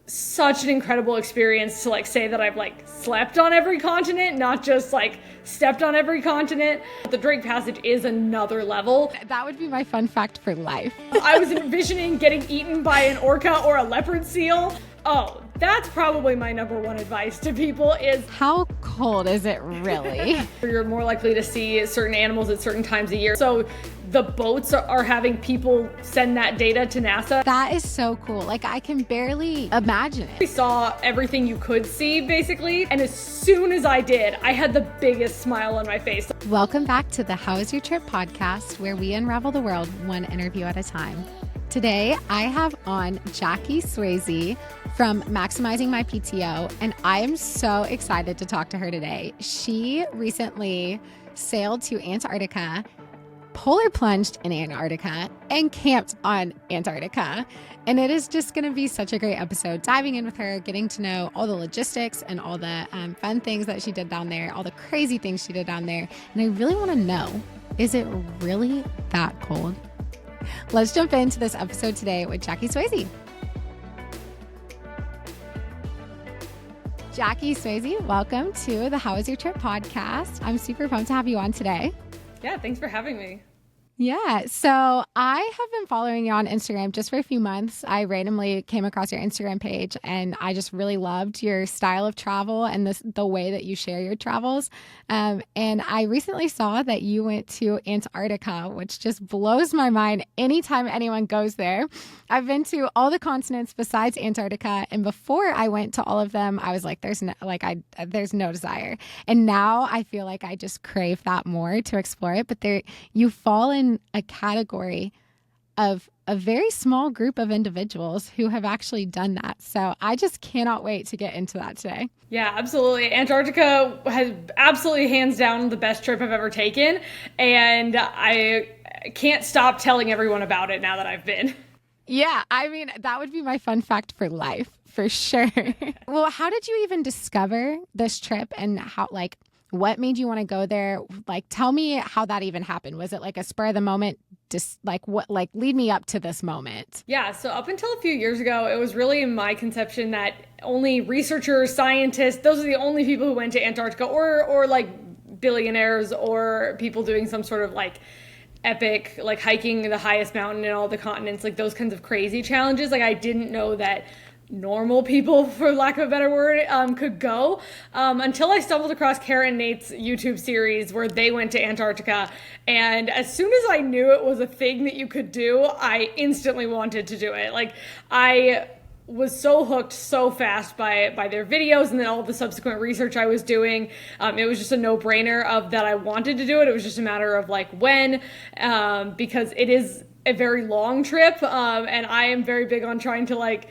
such an incredible experience to like say that I've like slept on every continent, not just like stepped on every continent. The Drake Passage is another level. That would be my fun fact for life. I was envisioning getting eaten by an orca or a leopard seal. Oh, that's probably my number one advice to people is how cold is it really? You're more likely to see certain animals at certain times of year. So the boats are having people send that data to NASA. That is so cool. Like I can barely imagine it. We saw everything you could see basically. And as soon as I did, I had the biggest smile on my face. Welcome back to the How Was Your Trip podcast, where we unravel the world one interview at a time. Today, I have on Jackie Swayze from Maximizing My PTO, and I am so excited to talk to her today. She recently sailed to Antarctica, polar plunged in Antarctica, and camped on Antarctica. And it is just going to be such a great episode, diving in with her, getting to know all the logistics and all the fun things that she did down there, all the crazy things she did down there. And I really want to know, is it really that cold? Let's jump into this episode today with Jackie Swayze. Jackie Swayze, welcome to the How Was Your Trip podcast. I'm super pumped to have you on today. Yeah, thanks for having me. Yeah, so I have been following you on Instagram just for a few months. I randomly came across your Instagram page and I just really loved your style of travel and the way that you share your travels. And I recently saw that you went to Antarctica, which just blows my mind anytime anyone goes there. I've been to all the continents besides Antarctica, and before I went to all of them, I was like, there's no desire. And now I feel like I just crave that more to explore it. But you fall in a category of a very small group of individuals who have actually done that. So I just cannot wait to get into that today. Yeah, absolutely. Antarctica has absolutely hands down the best trip I've ever taken. And I can't stop telling everyone about it now that I've been. Yeah, I mean, that would be my fun fact for life, for sure. Well, how did you even discover this trip and what made you want to go there? Like, tell me how that even happened. Was it like a spur of the moment? Just lead me up to this moment. Yeah. So up until a few years ago, it was really my conception that only researchers, scientists, those are the only people who went to Antarctica or like billionaires or people doing some sort of like epic, like hiking the highest mountain in all the continents, like those kinds of crazy challenges. Like I didn't know that normal people, for lack of a better word, could go until I stumbled across Kara and Nate's YouTube series where they went to Antarctica. And as soon as I knew it was a thing that you could do, I instantly wanted to do it. Like I was so hooked so fast by their videos and then all the subsequent research I was doing. It was just a no-brainer of that I wanted to do it. It was just a matter of like when, because it is a very long trip, and I am very big on trying to like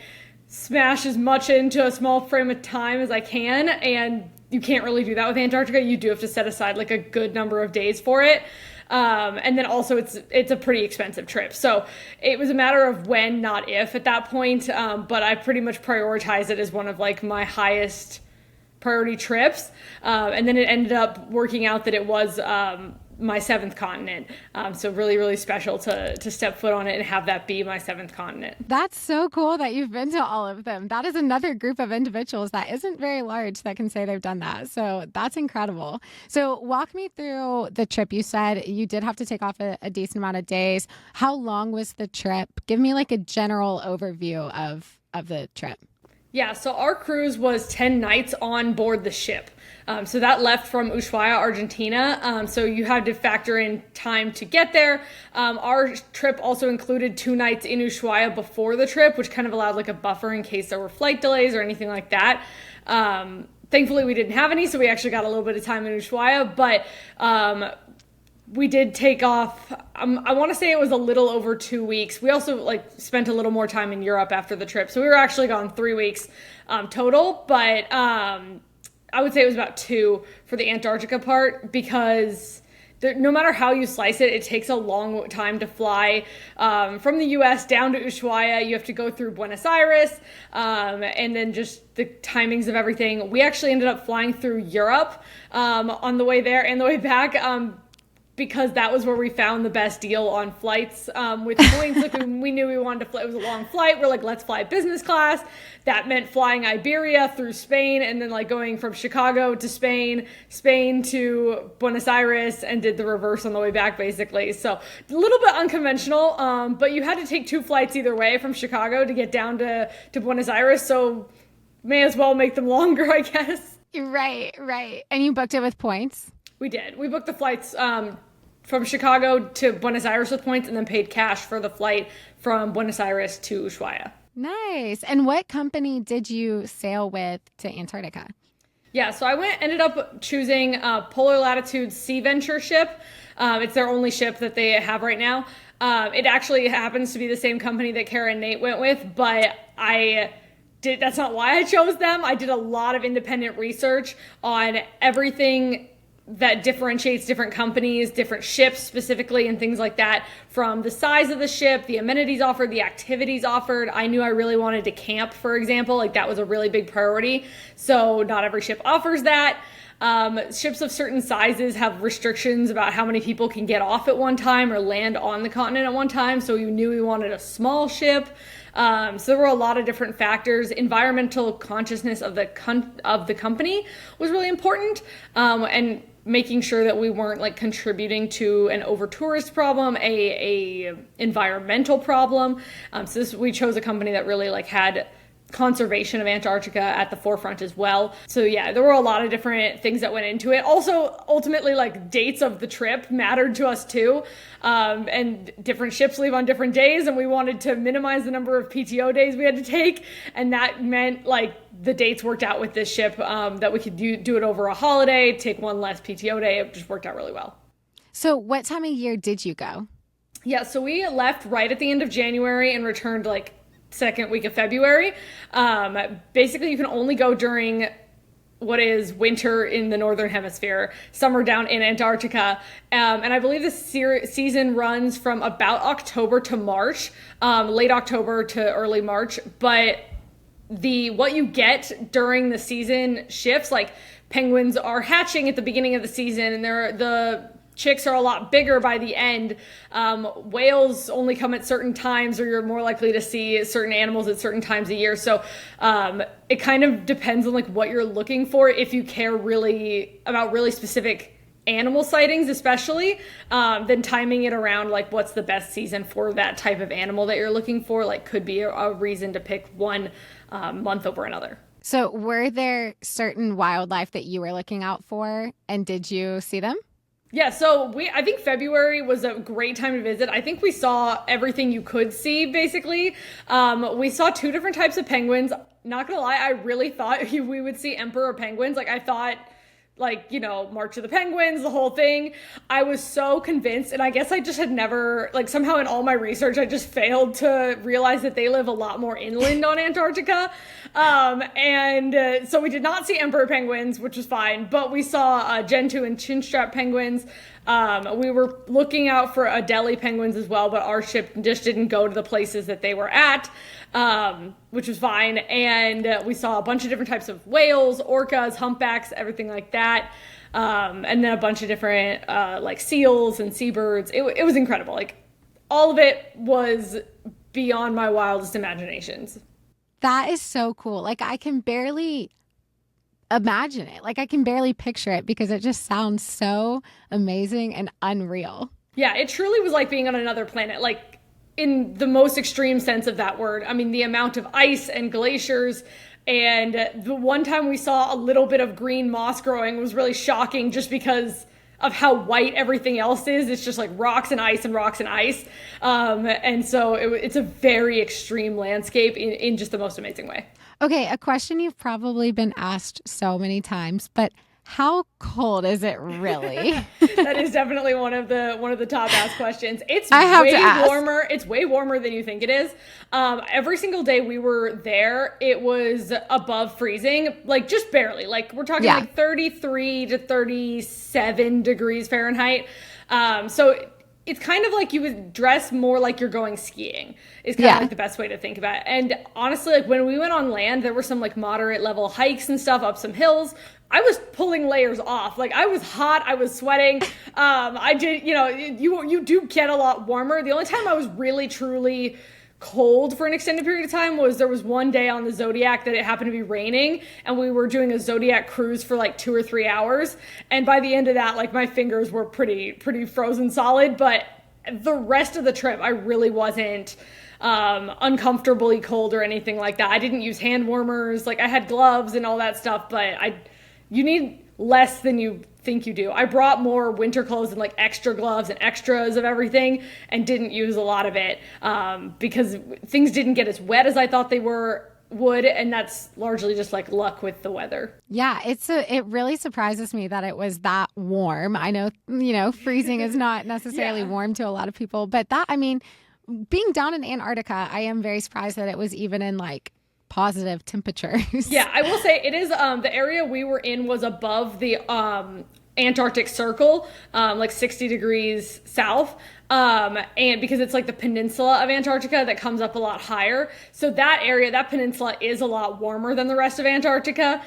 smash as much into a small frame of time as I can, and you can't really do that with Antarctica. You do have to set aside like a good number of days for it. And then also it's a pretty expensive trip. So it was a matter of when, not if at that point. But I pretty much prioritized it as one of like my highest priority trips. And then it ended up working out that it was, my seventh continent. So really, really special to step foot on it and have that be my seventh continent. That's so cool that you've been to all of them. That is another group of individuals that isn't very large that can say they've done that. So that's incredible. So walk me through the trip. You said you did have to take off a decent amount of days. How long was the trip? Give me like a general overview of the trip. Yeah, so our cruise was 10 nights on board the ship. So that left from Ushuaia, Argentina. So you had to factor in time to get there. Our trip also included 2 nights in Ushuaia before the trip, which kind of allowed like a buffer in case there were flight delays or anything like that. Thankfully, we didn't have any, so we actually got a little bit of time in Ushuaia. But we did take off, I want to say it was a little over 2 weeks. We also like spent a little more time in Europe after the trip. So we were actually gone 3 weeks total, but I would say it was about 2 for the Antarctica part because no matter how you slice it, it takes a long time to fly from the U.S. down to Ushuaia. You have to go through Buenos Aires, and then just the timings of everything. We actually ended up flying through Europe on the way there and the way back. because that was where we found the best deal on flights with points. Like we knew we wanted to fly. It was a long flight. We're like, let's fly business class. That meant flying Iberia through Spain and then like going from Chicago to Spain, Spain to Buenos Aires, and did the reverse on the way back basically. So a little bit unconventional, but you had to take 2 flights either way from Chicago to get down to Buenos Aires. So may as well make them longer, I guess. Right, right. And you booked it with points? We did. We booked the flights from Chicago to Buenos Aires with points and then paid cash for the flight from Buenos Aires to Ushuaia. Nice. And what company did you sail with to Antarctica? Yeah, so I ended up choosing Polar Latitude Sea Venture ship. It's their only ship that they have right now. It actually happens to be the same company that Kara and Nate went with, but that's not why I chose them. I did a lot of independent research on everything that differentiates different companies, different ships specifically, and things like that, from the size of the ship, the amenities offered, the activities offered. I knew I really wanted to camp, for example. Like that was a really big priority. So not every ship offers that. Ships of certain sizes have restrictions about how many people can get off at one time or land on the continent at one time. So you knew we wanted a small ship. So there were a lot of different factors. Environmental consciousness of the company was really important, and making sure that we weren't like contributing to an over-tourist problem, a environmental problem. So we chose a company that really like had conservation of Antarctica at the forefront as well. So yeah, there were a lot of different things that went into it. Also, ultimately, like dates of the trip mattered to us too. And different ships leave on different days, and we wanted to minimize the number of PTO days we had to take. And that meant like the dates worked out with this ship, that we could do it over a holiday, take one less PTO day. It just worked out really well. So what time of year did you go? Yeah, so we left right at the end of January and returned like second week of February. Basically, you can only go during what is winter in the Northern Hemisphere, summer down in Antarctica. And I believe the season runs from about October to March, late October to early March. But what you get during the season shifts. Like penguins are hatching at the beginning of the season, and the chicks are a lot bigger by the end. Whales only come at certain times, or you're more likely to see certain animals at certain times a year. So it kind of depends on like what you're looking for. If you care really about really specific animal sightings, especially, then timing it around like what's the best season for that type of animal that you're looking for, like could be a reason to pick one month over another. So were there certain wildlife that you were looking out for, and did you see them? Yeah, so I think February was a great time to visit. I think we saw everything you could see, basically. We saw 2 different types of penguins. Not gonna lie, I really thought we would see emperor penguins. Like I thought, like, you know, March of the Penguins, the whole thing. I was so convinced, and I guess I just had never, like somehow in all my research, I just failed to realize that they live a lot more inland on Antarctica. So we did not see emperor penguins, which was fine, but we saw gentoo and chinstrap penguins. We were looking out for Adelie penguins as well, but our ship just didn't go to the places that they were at, which was fine. And we saw a bunch of different types of whales, orcas, humpbacks, everything like that. And then a bunch of different like seals and seabirds. It was incredible. Like all of it was beyond my wildest imaginations. That is so cool. Like I can barely imagine it. Like I can barely picture it because it just sounds so amazing and unreal. Yeah, it truly was like being on another planet, like in the most extreme sense of that word. I mean, the amount of ice and glaciers, and the one time we saw a little bit of green moss growing was really shocking just because of how white everything else is. It's just like rocks and ice and rocks and ice. And so it's a very extreme landscape in just the most amazing way. Okay, a question you've probably been asked so many times, but how cold is it really? That is definitely one of the top asked questions. It's warmer. It's way warmer than you think it is. Every single day we were there, it was above freezing, like just barely. Like we're talking like 33 to 37 degrees Fahrenheit. So it's kind of like you would dress more like you're going skiing is kind of like the best way to think about it. And honestly, like when we went on land, there were some like moderate level hikes and stuff up some hills. I was pulling layers off. Like I was hot, I was sweating. I did, you do get a lot warmer. The only time I was really truly cold for an extended period of time was there was one day on the Zodiac that it happened to be raining, and we were doing a Zodiac cruise for like 2 or 3 hours, and by the end of that, like my fingers were pretty frozen solid. But the rest of the trip I really wasn't uncomfortably cold or anything like that. I didn't use hand warmers. Like I had gloves and all that stuff, but you need less than you think you do. I brought more winter clothes and like extra gloves and extras of everything, and didn't use a lot of it because things didn't get as wet as I thought they would, and that's largely just like luck with the weather. Yeah, it really surprises me that it was that warm. I know, freezing is not necessarily warm to a lot of people, but being down in Antarctica, I am very surprised that it was even in like positive temperatures. Yeah, I will say it is the area we were in was above the Antarctic Circle, like 60 degrees south. And because it's like the peninsula of Antarctica that comes up a lot higher. So that area, that peninsula is a lot warmer than the rest of Antarctica.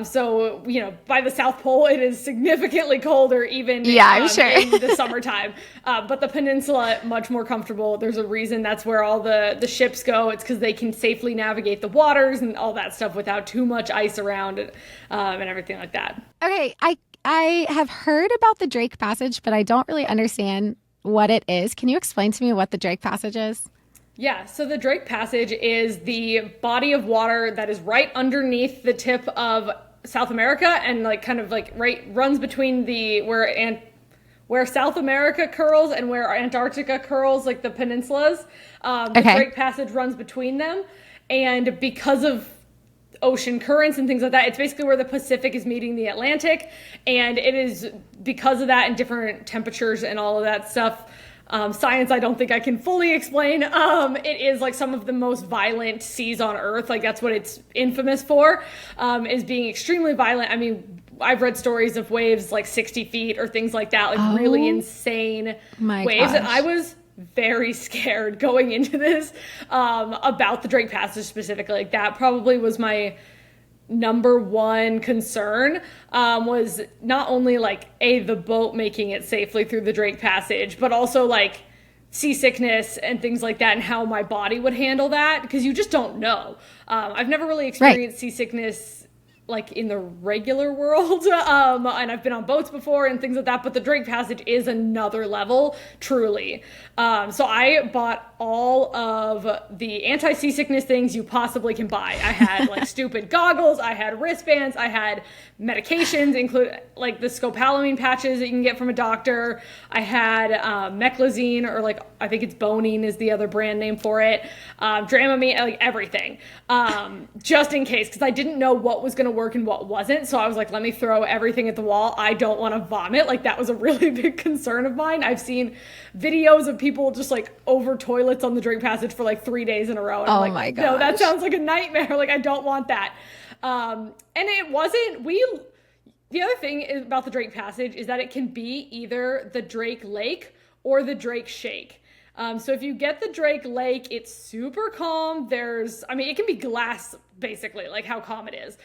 So, by the South Pole, it is significantly colder even I'm sure. in the summertime. But the peninsula, much more comfortable. There's a reason that's where all the ships go. It's because they can safely navigate the waters and all that stuff without too much ice around and everything like that. Okay, I have heard about the Drake Passage, but I don't really understand what it is. Can you explain to me what the Drake Passage is? Yeah, so the Drake Passage is the body of water that is right underneath the tip of South America and like kind of like runs between where South America curls and where Antarctica curls, like the peninsulas. The Drake Passage runs between them, and because of ocean currents and things like that, it's basically where the Pacific is meeting the Atlantic, and it is because of that and different temperatures and all of that stuff. Science I don't think I can fully explain. It is like some of the most violent seas on Earth. Like that's what it's infamous for, is being extremely violent. I mean, I've read stories of waves like 60 feet or things like that, like really insane waves. Gosh. And I was very scared going into this about the Drake Passage specifically. Like that probably was my number one concern, was not only like the boat making it safely through the Drake Passage, but also like seasickness and things like that and how my body would handle that, because you just don't know. I've never really experienced seasickness like in the regular world, and I've been on boats before and things like that, but the Drake Passage is another level, truly. So I bought all of the anti-seasickness things you possibly can buy. I had like stupid goggles, I had wristbands, I had medications, include like the scopolamine patches that you can get from a doctor. I had meclizine, or like I think it's Bonine is the other brand name for it, Dramamine, like everything, just in case, because I didn't know what was going to work and what wasn't. So I was like, let me throw everything at the wall. I don't want to vomit. Like that was a really big concern of mine. I've seen videos of people just like over toilets on the Drake Passage for like 3 days in a row. And I'm like, my gosh. No, that sounds like a nightmare. Like I don't want that. And it wasn't, the other thing about the Drake Passage is that it can be either the Drake Lake or the Drake Shake. So if you get the Drake Lake, it's super calm. It can be glass basically, like how calm it is.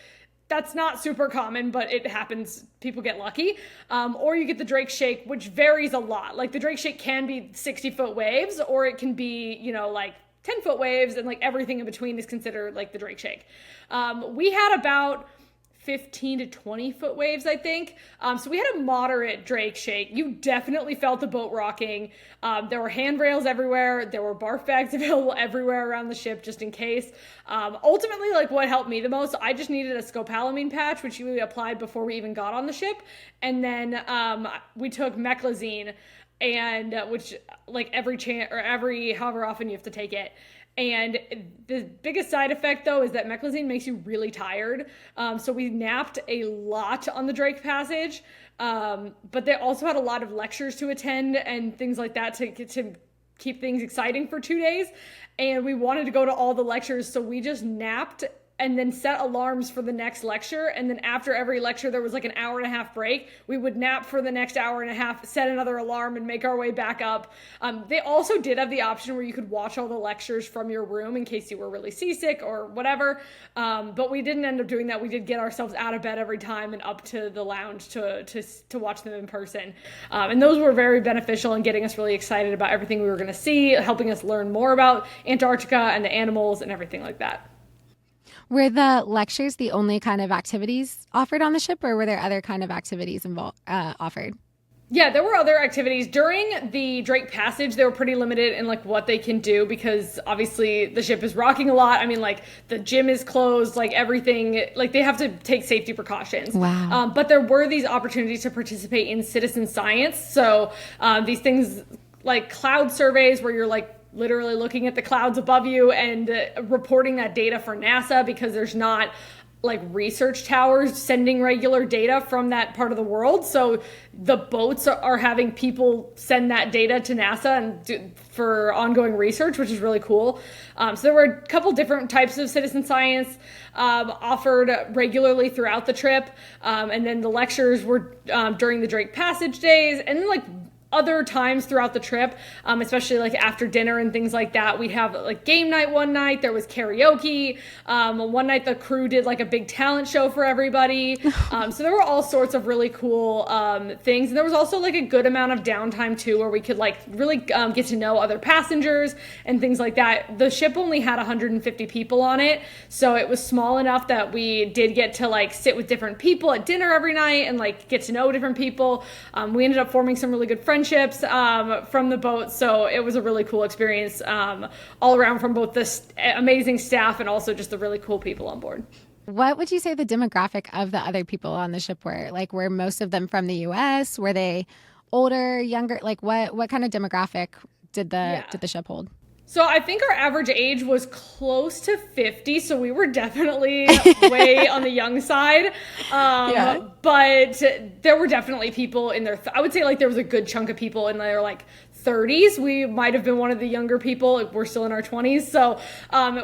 That's not super common, but it happens. People get lucky. Or you get the Drake Shake, which varies a lot. Like the Drake Shake can be 60-foot waves, or it can be, like 10-foot waves, and like everything in between is considered like the Drake Shake. We had about 15 to 20 foot waves, I think. So we had a moderate Drake Shake. You definitely felt the boat rocking. There were handrails everywhere. There were barf bags available everywhere around the ship, just in case. Ultimately, like what helped me the most, I just needed a scopolamine patch, which we applied before we even got on the ship. And then we took meclizine, and which like every however often you have to take it. And the biggest side effect, though, is that meclizine makes you really tired. So we napped a lot on the Drake Passage. But they also had a lot of lectures to attend and things like that to keep things exciting for 2 days. And we wanted to go to all the lectures, so we just napped and then set alarms for the next lecture. And then after every lecture, there was like an hour and a half break. We would nap for the next hour and a half, set another alarm, and make our way back up. They also did have the option where you could watch all the lectures from your room in case you were really seasick or whatever. But we didn't end up doing that. We did get ourselves out of bed every time and up to the lounge to watch them in person. And those were very beneficial in getting us really excited about everything we were going to see, helping us learn more about Antarctica and the animals and everything like that. Were the lectures the only kind of activities offered on the ship, or were there other kind of activities offered? Yeah, there were other activities. During the Drake Passage, they were pretty limited in like what they can do because obviously the ship is rocking a lot. I mean, like the gym is closed, like everything, like they have to take safety precautions. Wow. But there were these opportunities to participate in citizen science. So these things like cloud surveys where you're like literally looking at the clouds above you and reporting that data for NASA because there's not like research towers sending regular data from that part of the world. So the boats are having people send that data to NASA and for ongoing research, which is really cool. So there were a couple different types of citizen science offered regularly throughout the trip. And then the lectures were during the Drake Passage days. And then like other times throughout the trip, especially like after dinner and things like that, we'd have like game night one night. There was karaoke. One night the crew did like a big talent show for everybody. So there were all sorts of really cool things. And there was also like a good amount of downtime too, where we could like really get to know other passengers and things like that. The ship only had 150 people on it. So it was small enough that we did get to like sit with different people at dinner every night and like get to know different people. We ended up forming some really good friendships from the boat, so it was a really cool experience all around from both the amazing staff and also just the really cool people on board. What would you say the demographic of the other people on the ship were? Like, were most of them from the U.S.? Were they older, younger? Like, what kind of demographic did the ship hold? So I think our average age was close to 50, so we were definitely way on the young side. But there were definitely people in their, I would say like there was a good chunk of people in their like 30s. We might have been one of the younger people. Like, we're still in our 20s. So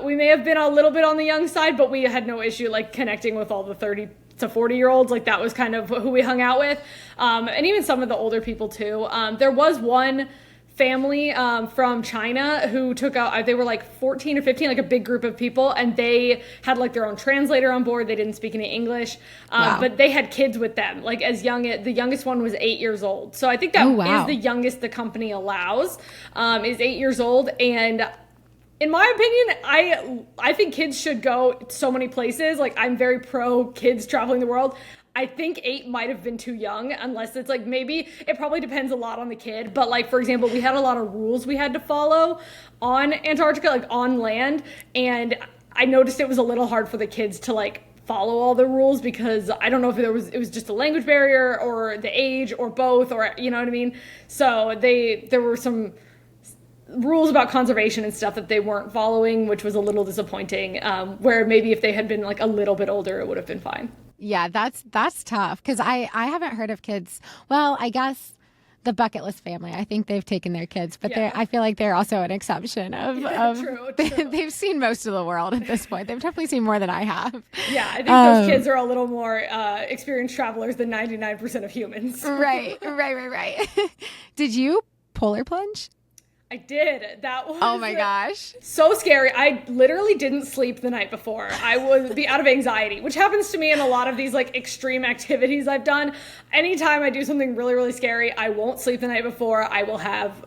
we may have been a little bit on the young side, but we had no issue like connecting with all the 30 to 40-year-olds. Like that was kind of who we hung out with. And even some of the older people too. There was one family from China who took out, they were like 14 or 15, like a big group of people, and they had like their own translator on board. They didn't speak any English, but they had kids with them, like as young, the youngest one was 8 years old. So I think that is the youngest the company allows, is 8 years old. And in my opinion, I think kids should go so many places. Like I'm very pro kids traveling the world. I think 8 might have been too young, unless it's like, maybe it probably depends a lot on the kid. But like, for example, we had a lot of rules we had to follow on Antarctica, like on land. And I noticed it was a little hard for the kids to like follow all the rules because I don't know if it was just a language barrier or the age or both, or you know what I mean? So there were some rules about conservation and stuff that they weren't following, which was a little disappointing, where maybe if they had been like a little bit older, it would have been fine. Yeah, that's tough because I haven't heard of kids. Well, I guess the bucket list family, I think they've taken their kids, but I feel like they're also an exception True. They've seen most of the world at this point. They've definitely seen more than I have. Yeah, I think those kids are a little more experienced travelers than 99% of humans. Right. Did you polar plunge? I did. That was, oh my gosh, so scary. I literally didn't sleep the night before. I would be out of anxiety, which happens to me in a lot of these like extreme activities I've done. Anytime I do something really, really scary, I won't sleep the night before. I will have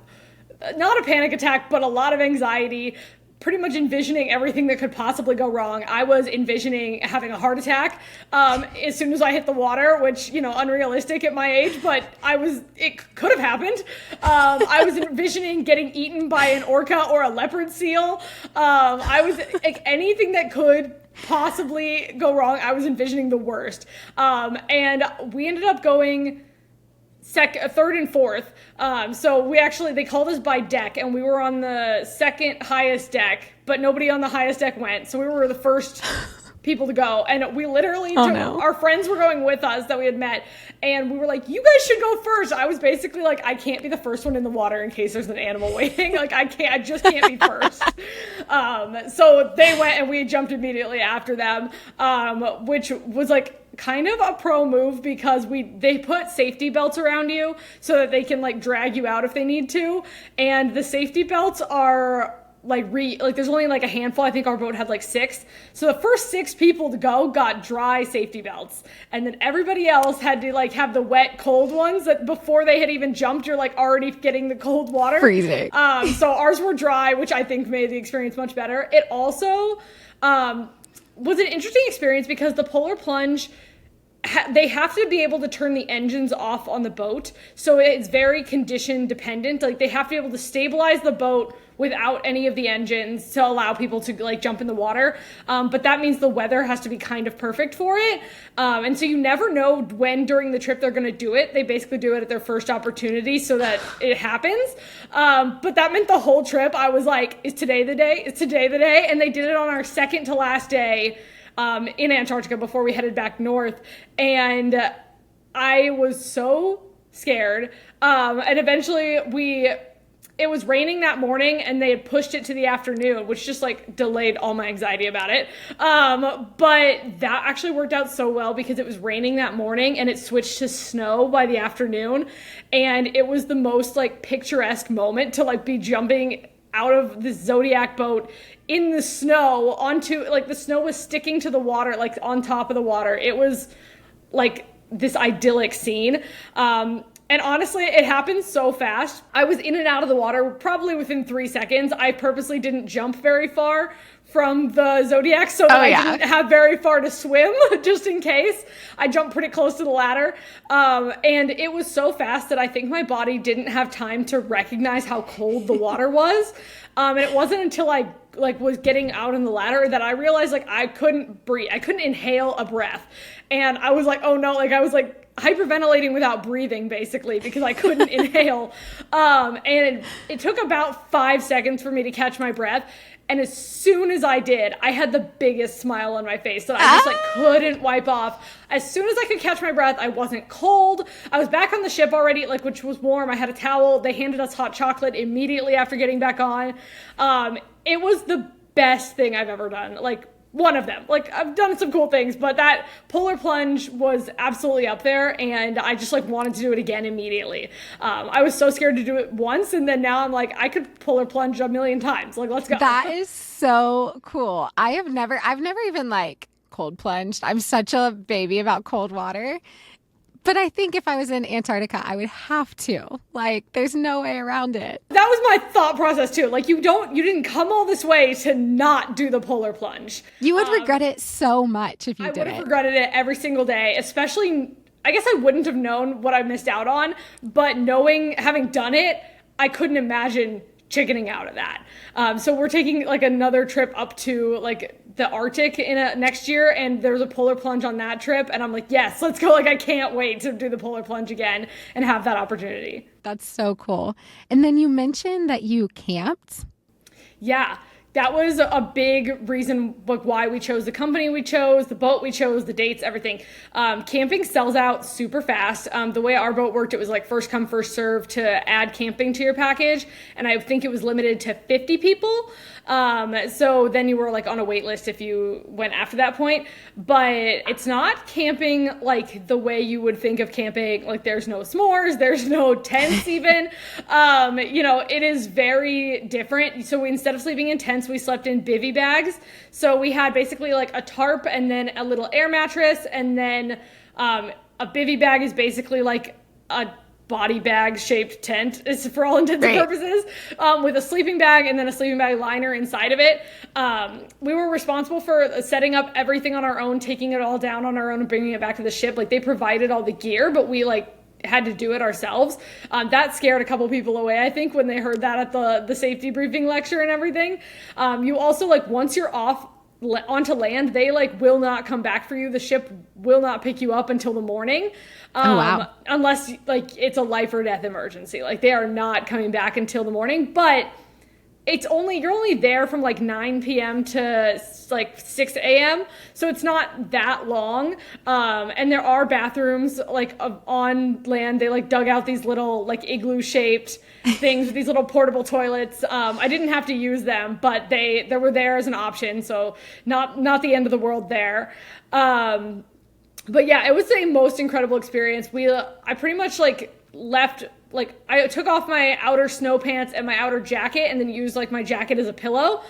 not a panic attack, but a lot of anxiety, pretty much envisioning everything that could possibly go wrong. I was envisioning having a heart attack as soon as I hit the water, which, you know, unrealistic at my age, but it could have happened. I was envisioning getting eaten by an orca or a leopard seal. I was like, anything that could possibly go wrong, I was envisioning the worst. And we ended up going third and fourth. So they called us by deck, and we were on the second highest deck, but nobody on the highest deck went. So we were the first people to go, and we literally no. our friends were going with us that we had met, and we were like, you guys should go first. I was basically like, I can't be the first one in the water in case there's an animal waiting. Like I just can't be first. So they went and we jumped immediately after them, which was like kind of a pro move because they put safety belts around you so that they can like drag you out if they need to, and the safety belts are like there's only like a handful. I think our boat had like 6. So the first 6 people to go got dry safety belts. And then everybody else had to like have the wet, cold ones that before they had even jumped, you're like already getting the cold water. Freezing. So ours were dry, which I think made the experience much better. It also was an interesting experience because the polar plunge, they have to be able to turn the engines off on the boat. So it's very condition dependent. Like they have to be able to stabilize the boat without any of the engines to allow people to like jump in the water. But that means the weather has to be kind of perfect for it. And so you never know when during the trip they're going to do it. They basically do it at their first opportunity so that it happens. But that meant the whole trip I was like, is today the day? Is today the day? And they did it on our second to last day in Antarctica before we headed back north. And I was so scared. And eventually it was raining that morning and they had pushed it to the afternoon, which just like delayed all my anxiety about it. But that actually worked out so well because it was raining that morning and it switched to snow by the afternoon. And it was the most like picturesque moment to like be jumping out of the Zodiac boat in the snow onto like the snow was sticking to the water, like on top of the water. It was like this idyllic scene. And honestly, it happened so fast. I was in and out of the water probably within 3 seconds. I purposely didn't jump very far from the Zodiac so that I didn't have very far to swim just in case. I jumped pretty close to the ladder. And it was so fast that I think my body didn't have time to recognize how cold the water was. And it wasn't until I like was getting out in the ladder that I realized like I couldn't breathe. I couldn't inhale a breath. And I was like, oh no, like I was like hyperventilating without breathing basically because I couldn't inhale. And it took about 5 seconds for me to catch my breath. And as soon as I did, I had the biggest smile on my face that I just like couldn't wipe off. As soon as I could catch my breath, I wasn't cold. I was back on the ship already, like which was warm. I had a towel. They handed us hot chocolate immediately after getting back on. It was the best thing I've ever done. Like one of them. Like I've done some cool things, but that polar plunge was absolutely up there and I just like wanted to do it again immediately. I was so scared to do it once and then now I'm like, I could polar plunge a million times. Like, let's go. That is so cool. I've never even like cold plunged. I'm such a baby about cold water. But I think if I was in Antarctica, I would have to. Like, there's no way around it. That was my thought process too. Like, you didn't come all this way to not do the polar plunge. You would regret it so much if you did it. I would have regretted it every single day, especially, I guess I wouldn't have known what I missed out on, but having done it, I couldn't imagine chickening out of that. So we're taking like another trip up to like the Arctic next year, and there's a polar plunge on that trip, and I'm like, yes, let's go. Like I can't wait to do the polar plunge again and have that opportunity. That's so cool. And then you mentioned that you camped. Yeah. That was a big reason why we chose the company we chose, the boat we chose, the dates, everything. Camping sells out super fast. The way our boat worked, it was like first come, first serve to add camping to your package. And I think it was limited to 50 people. So then you were like on a wait list if you went after that point. But it's not camping like the way you would think of camping. Like there's no s'mores, there's no tents even. It is very different. So instead of sleeping in tents, we slept in bivy bags. So we had basically like a tarp and then a little air mattress. And then a bivy bag is basically like a body bag shaped tent, is for all intents and purposes, with a sleeping bag and then a sleeping bag liner inside of it. We were responsible for setting up everything on our own, taking it all down on our own and bringing it back to the ship. Like they provided all the gear, but we like had to do it ourselves. That scared a couple people away, I think, when they heard that at the safety briefing lecture and everything. You also like once you're off onto land, they like will not come back for you. The ship will not pick you up until the morning. Unless like it's a life or death emergency. Like they are not coming back until the morning. But you're only there from like 9 p.m. to like 6 a.m. So it's not that long. And there are bathrooms like on land. They like dug out these little like igloo shaped things with these little portable toilets. I didn't have to use them, but they were there as an option. So not the end of the world there. But yeah, it was the most incredible experience. I pretty much like left, like I took off my outer snow pants and my outer jacket and then used like my jacket as a pillow.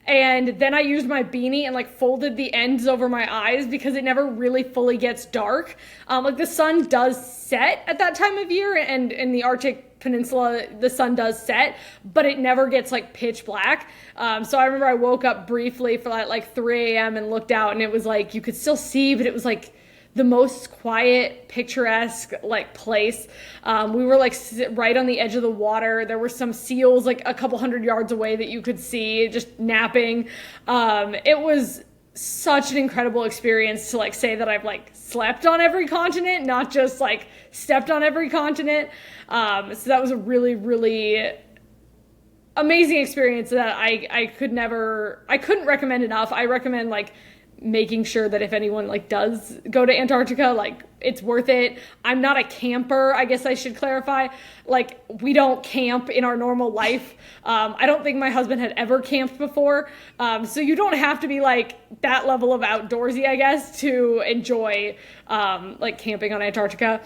And then I used my beanie and like folded the ends over my eyes because it never really fully gets dark. Like the sun does set at that time of year, and in the Arctic Peninsula, the sun does set, but it never gets like pitch black. So I remember I woke up briefly for like 3 a.m. and looked out, and it was like, you could still see, but it was like the most quiet, picturesque like place. We were like right on the edge of the water. There were some seals like a couple hundred yards away that you could see just napping. It was such an incredible experience to like say that I've like slept on every continent, not just like stepped on every continent. So that was a really, really amazing experience that I couldn't recommend enough. I recommend like making sure that if anyone like does go to Antarctica, like it's worth it. I'm not a camper, I guess I should clarify. Like we don't camp in our normal life. I don't think my husband had ever camped before. So you don't have to be like that level of outdoorsy, I guess, to enjoy like camping on Antarctica.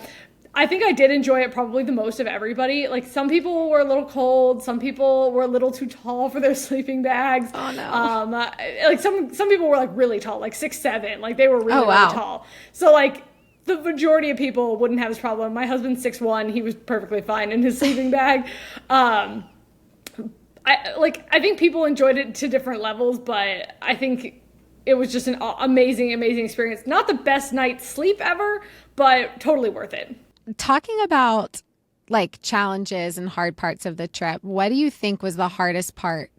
I think I did enjoy it probably the most of everybody. Like some people were a little cold, some people were a little too tall for their sleeping bags. Oh no. Like some people were like really tall, like 6'7", like they were really, wow. really tall. So like the majority of people wouldn't have this problem. My husband's 6'1", he was perfectly fine in his sleeping bag. I think people enjoyed it to different levels, but I think it was just an amazing, amazing experience. Not the best night's sleep ever, but totally worth it. Talking about like challenges and hard parts of the trip, what do you think was the hardest part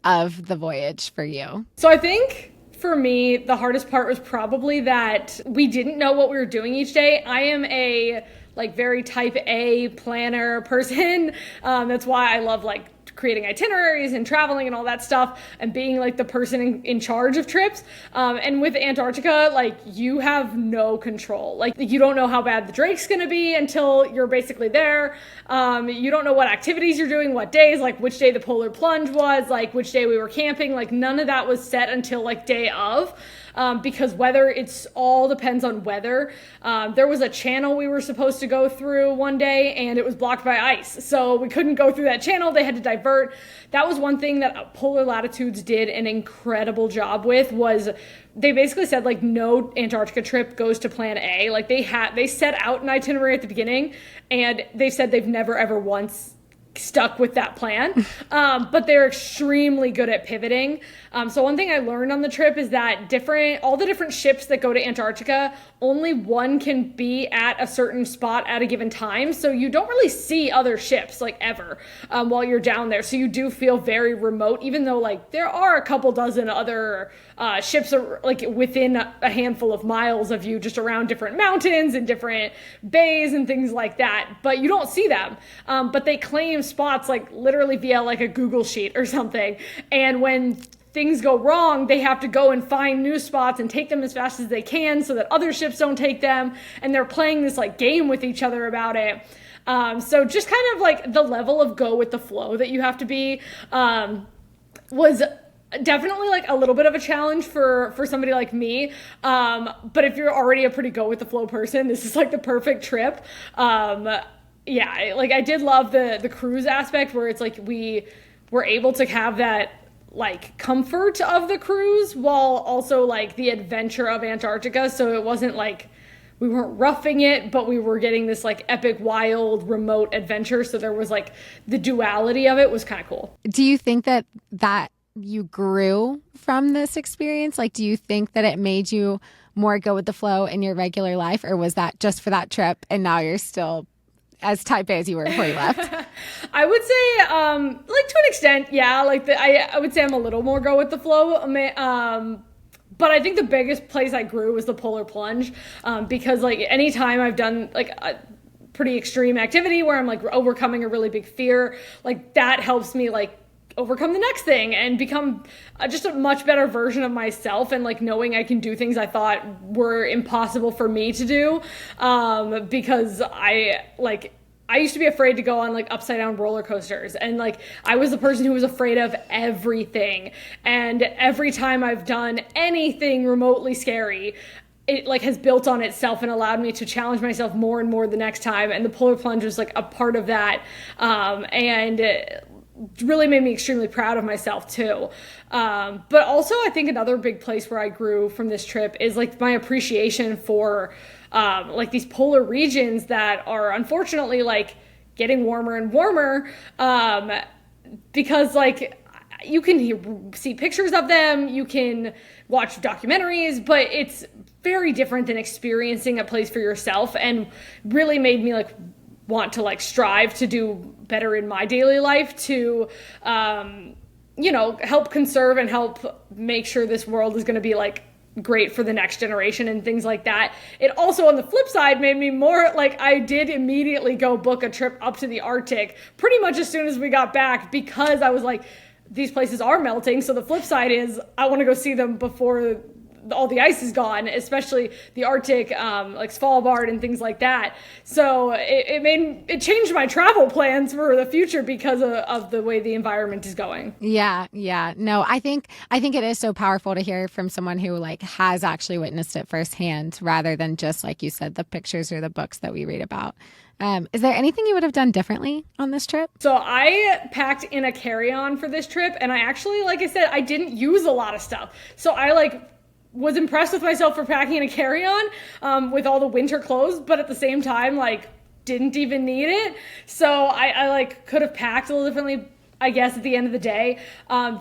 of the voyage for you? So I think for me, the hardest part was probably that we didn't know what we were doing each day. I am a like very type A planner person. That's why I love like creating itineraries and traveling and all that stuff and being like the person in charge of trips. And with Antarctica, like you have no control. Like you don't know how bad the Drake's gonna be until you're basically there. You don't know what activities you're doing, what days, like which day the polar plunge was, like which day we were camping. Like none of that was set until like day of. Because it's all depends on weather. There was a channel we were supposed to go through one day and it was blocked by ice. So we couldn't go through that channel. They had to divert. That was one thing that Polar Latitudes did an incredible job with, was they basically said like no Antarctica trip goes to plan A. Like they set out an itinerary at the beginning and they said they've never ever once stuck with that plan, but they're extremely good at pivoting. So one thing I learned on the trip is that all the different ships that go to Antarctica, only one can be at a certain spot at a given time. So you don't really see other ships like ever while you're down there. So you do feel very remote, even though like there are a couple dozen other ships like within a handful of miles of you, just around different mountains and different bays and things like that. But you don't see them. But they claim spots like literally via like a Google sheet or something. And when things go wrong, they have to go and find new spots and take them as fast as they can so that other ships don't take them. And they're playing this like game with each other about it. So just kind of like the level of go with the flow that you have to be was definitely like a little bit of a challenge for somebody like me. But if you're already a pretty go with the flow person, this is like the perfect trip. Yeah, like I did love the cruise aspect where it's like we were able to have that like comfort of the cruise while also like the adventure of Antarctica. So it wasn't like we weren't roughing it, but we were getting this like epic, wild, remote adventure. So there was like the duality of it was kind of cool. Do you think that you grew from this experience? Like, do you think that it made you more go with the flow in your regular life, or was that just for that trip and now you're still as type A as you were before you left? I would say, like to an extent, yeah. Like I would say I'm a little more go with the flow. But I think the biggest place I grew was the polar plunge, because like anytime I've done like a pretty extreme activity where I'm like overcoming a really big fear, like that helps me like overcome the next thing and become just a much better version of myself, and like knowing I can do things I thought were impossible for me to do, because I used to be afraid to go on like upside down roller coasters, and like I was the person who was afraid of everything, and every time I've done anything remotely scary, it like has built on itself and allowed me to challenge myself more and more the next time, and the polar plunge was like a part of that, and it really made me extremely proud of myself too. But also I think another big place where I grew from this trip is like my appreciation for like these polar regions that are unfortunately like getting warmer and warmer, because like you can see pictures of them, you can watch documentaries, but it's very different than experiencing a place for yourself, and really made me like want to like strive to do better in my daily life to, help conserve and help make sure this world is going to be like great for the next generation and things like that. It also, on the flip side, made me more like I did immediately go book a trip up to the Arctic pretty much as soon as we got back, because I was like, these places are melting. So the flip side is I want to go see them before all the ice is gone, especially the Arctic, like Svalbard and things like that. So it changed my travel plans for the future because of the way the environment is going. Yeah. No, I think it is so powerful to hear from someone who like has actually witnessed it firsthand, rather than just, like you said, the pictures or the books that we read about. Is there anything you would have done differently on this trip? So I packed in a carry-on for this trip, and I actually, like I said, I didn't use a lot of stuff. So I was impressed with myself for packing in a carry-on with all the winter clothes, but at the same time, like, didn't even need it. So I could have packed a little differently, I guess, at the end of the day.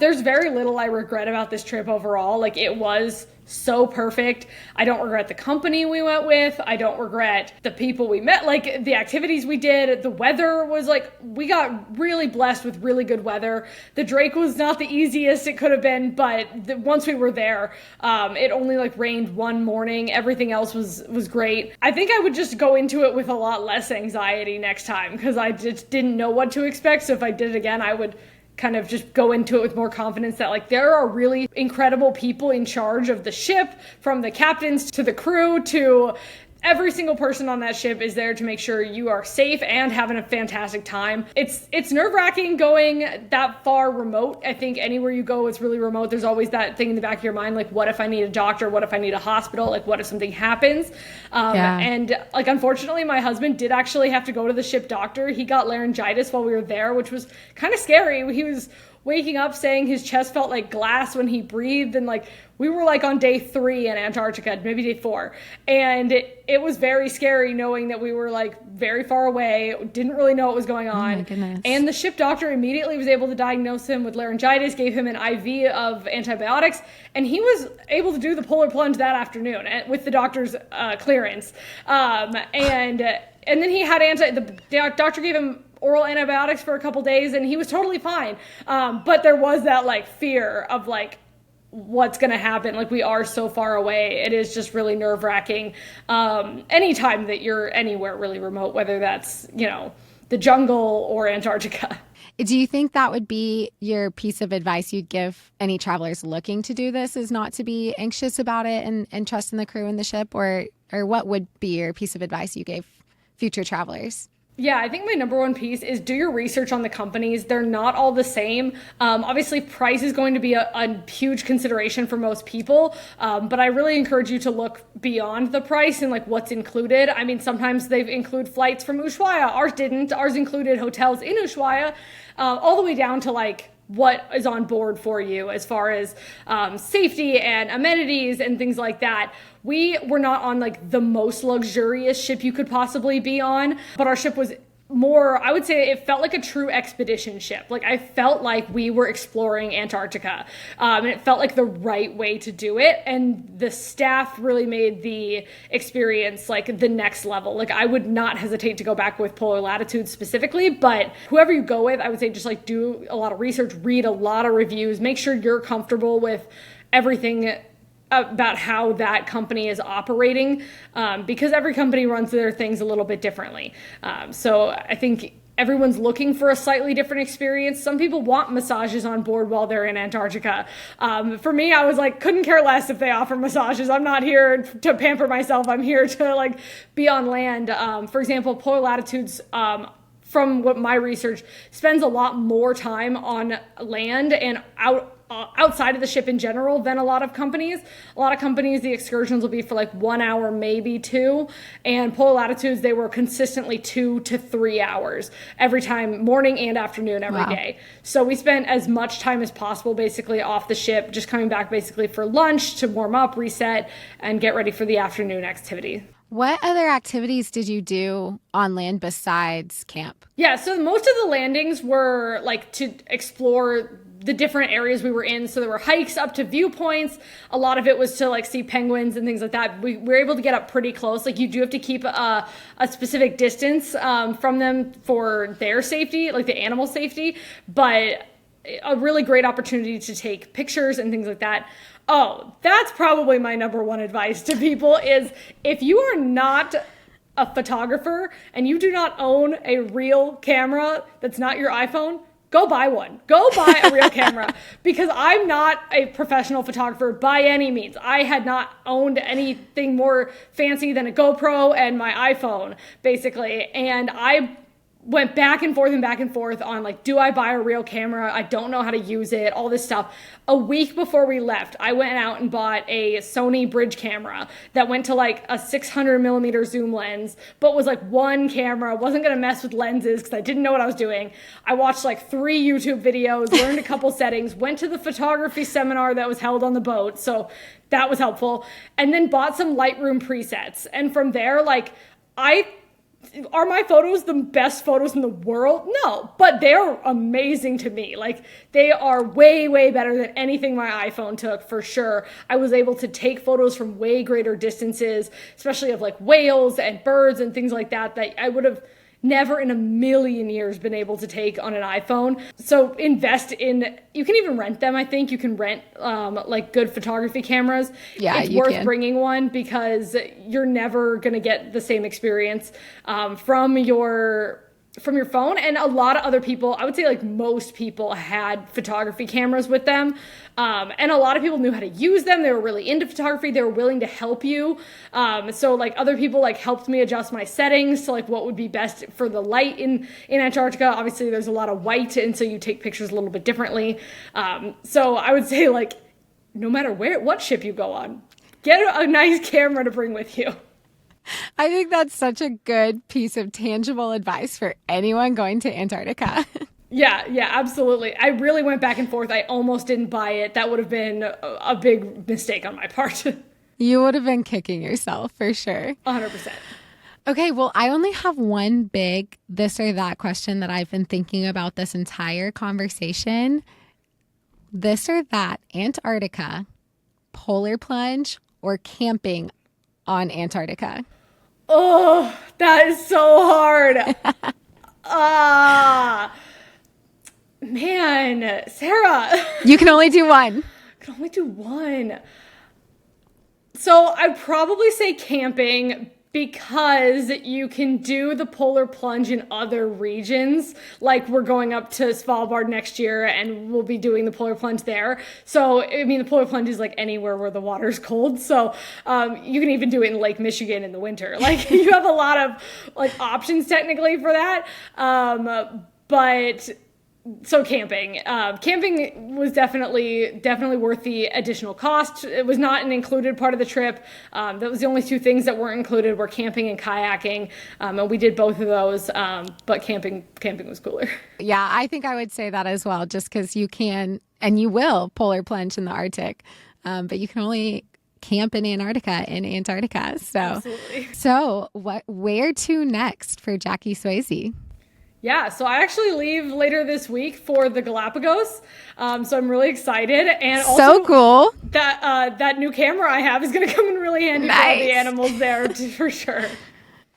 There's very little I regret about this trip overall. Like, it was so perfect. I don't regret the company we went with. I don't regret the people we met, like the activities we did. The weather was like, we got really blessed with really good weather. The Drake was not the easiest it could have been, but once we were there, it only like rained one morning. Everything else was great. I think I would just go into it with a lot less anxiety next time, because I just didn't know what to expect. So if I did it again, I would kind of just go into it with more confidence that like there are really incredible people in charge of the ship, from the captains to the crew to every single person on that ship is there to make sure you are safe and having a fantastic time. It's nerve-wracking going that far remote. I think anywhere you go, it's really remote. There's always that thing in the back of your mind, like, what if I need a doctor? What if I need a hospital? Like, what if something happens? And like, unfortunately, my husband did actually have to go to the ship doctor. He got laryngitis while we were there, which was kind of scary. He was waking up saying his chest felt like glass when he breathed, and like we were like on day 3 in Antarctica, maybe day 4, and it was very scary knowing that we were like very far away, didn't really know what was going on. Oh my goodness. And the ship doctor immediately was able to diagnose him with laryngitis, gave him an IV of antibiotics, and he was able to do the polar plunge that afternoon with the doctor's clearance. And then he had the doctor gave him oral antibiotics for a couple days, and he was totally fine. But there was that like fear of like, what's going to happen? Like, we are so far away. It is just really nerve-wracking. Anytime that you're anywhere really remote, whether that's, the jungle or Antarctica. Do you think that would be your piece of advice you'd give any travelers looking to do this, is not to be anxious about it and trust in the crew and the ship? Or what would be your piece of advice you gave future travelers? Yeah, I think my number one piece is do your research on the companies. They're not all the same. Obviously, price is going to be a huge consideration for most people, but I really encourage you to look beyond the price and like what's included. I mean, sometimes they include flights from Ushuaia. Ours didn't. Ours included hotels in Ushuaia, all the way down to like what is on board for you as far as safety and amenities and things like that. We were not on like the most luxurious ship you could possibly be on, but our ship was more, I would say it felt like a true expedition ship. Like, I felt like we were exploring Antarctica, and it felt like the right way to do it. And the staff really made the experience like the next level. Like, I would not hesitate to go back with polar latitudes specifically, but whoever you go with, I would say just like do a lot of research, read a lot of reviews, make sure you're comfortable with everything about how that company is operating, because every company runs their things a little bit differently. So I think everyone's looking for a slightly different experience. Some people want massages on board while they're in Antarctica. For me, I was like, couldn't care less if they offer massages. I'm not here to pamper myself. I'm here to like be on land. For example, Polar Latitudes, from what my research, spends a lot more time on land and outside of the ship in general than a lot of companies. A lot of companies, the excursions will be for like 1 hour, maybe 2. And Polar Latitudes, they were consistently 2 to 3 hours every time, morning and afternoon every day. So we spent as much time as possible basically off the ship, just coming back basically for lunch to warm up, reset, and get ready for the afternoon activity. What other activities did you do on land besides camp? Yeah, so most of the landings were like to explore the different areas we were in. So there were hikes up to viewpoints. A lot of it was to like see penguins and things like that. We were able to get up pretty close. Like you do have to keep a specific distance from them for their safety, like the animal safety, but a really great opportunity to take pictures and things like that. Oh, that's probably my number one advice to people is if you are not a photographer and you do not own a real camera that's not your iPhone, go buy one. Go buy a real camera, because I'm not a professional photographer by any means. I had not owned anything more fancy than a GoPro and my iPhone, basically. And I went back and forth on like, do I buy a real camera? I don't know how to use it, all this stuff. A week before we left, I went out and bought a Sony bridge camera that went to like a 600 millimeter zoom lens, but was like one camera, wasn't going to mess with lenses because I didn't know what I was doing. I watched like 3 YouTube videos, learned a couple settings, went to the photography seminar that was held on the boat. So that was helpful. And then bought some Lightroom presets. And from there, like are my photos the best photos in the world? No, but they're amazing to me. Like they are way, way better than anything my iPhone took, for sure. I was able to take photos from way greater distances, especially of like whales and birds and things like that, that I would have never in a million years been able to take on an iPhone. So invest in, you can even rent them. I think you can rent like good photography cameras. Yeah, it's worth bringing one because you're never going to get the same experience from your phone. And a lot of other people, I would say like most people had photography cameras with them. And a lot of people knew how to use them. They were really into photography. They were willing to help you. So like other people like helped me adjust my settings to like what would be best for the light in Antarctica. Obviously there's a lot of white, and so you take pictures a little bit differently. So I would say like, no matter what ship you go on, get a nice camera to bring with you. I think that's such a good piece of tangible advice for anyone going to Antarctica. Yeah, absolutely. I really went back and forth. I almost didn't buy it. That would have been a big mistake on my part. You would have been kicking yourself for sure. 100%. Okay, well, I only have one big this or that question that I've been thinking about this entire conversation. This or that, Antarctica, polar plunge, or camping on Antarctica? Oh, that is so hard. Man, Sarah. You can only do one. I can only do one. So I'd probably say camping, because you can do the polar plunge in other regions. Like we're going up to Svalbard next year and we'll be doing the polar plunge there. So, I mean, the polar plunge is like anywhere where the water's cold. So you can even do it in Lake Michigan in the winter. Like you have a lot of like options technically for that. But so camping was definitely worth the additional cost. It was not an included part of the trip. That was the only 2 things that weren't included were camping and kayaking. And we did both of those. But camping was cooler. Yeah, I think I would say that as well, just because you can, and you will polar plunge in the Arctic. But you can only camp in Antarctica. Absolutely. So where to next for Jackie Swayze? Yeah, so I actually leave later this week for the Galapagos. So I'm really excited. And also so cool. That new camera I have is going to come in really handy for all the animals there for sure.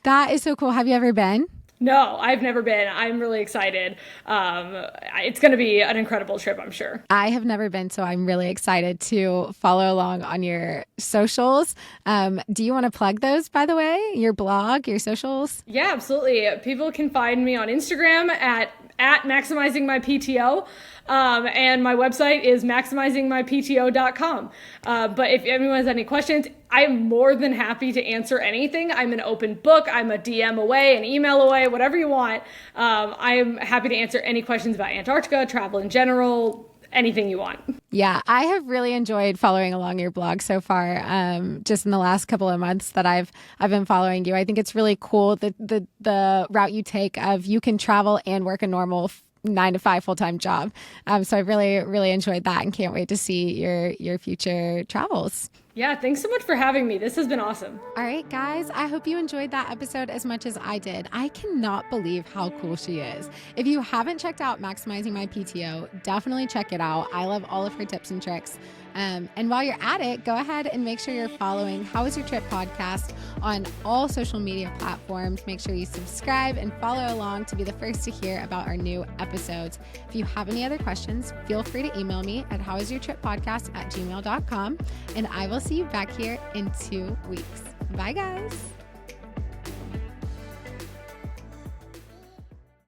That is so cool. Have you ever been? No, I've never been. I'm really excited. It's going to be an incredible trip, I'm sure. I have never been, so I'm really excited to follow along on your socials. Do you want to plug those, by the way? Your blog, your socials? Yeah, absolutely. People can find me on Instagram at Maximizing My PTO. And my website is maximizingmypto.com. But if anyone has any questions, I'm more than happy to answer anything. I'm an open book. I'm a DM away, an email away, whatever you want. I'm happy to answer any questions about Antarctica, travel in general, anything you want. Yeah, I have really enjoyed following along your blog so far. Just in the last couple of months that I've been following you, I think it's really cool the route you take of you can travel and work a normal 9 to 5 full-time job. So I really enjoyed that and can't wait to see your future travels. Yeah, thanks so much for having me. This has been awesome. All right, guys, I hope you enjoyed that episode as much as I did. I cannot believe how cool she is. If you haven't checked out Maximizing My PTO, definitely check it out. I love all of her tips and tricks. And while you're at it, go ahead and make sure you're following How Was Your Trip podcast on all social media platforms. Make sure you subscribe and follow along to be the first to hear about our new episodes. If you have any other questions, feel free to email me at howwasyourtrippodcast@gmail.com, and I will see you back here in 2 weeks. Bye, guys.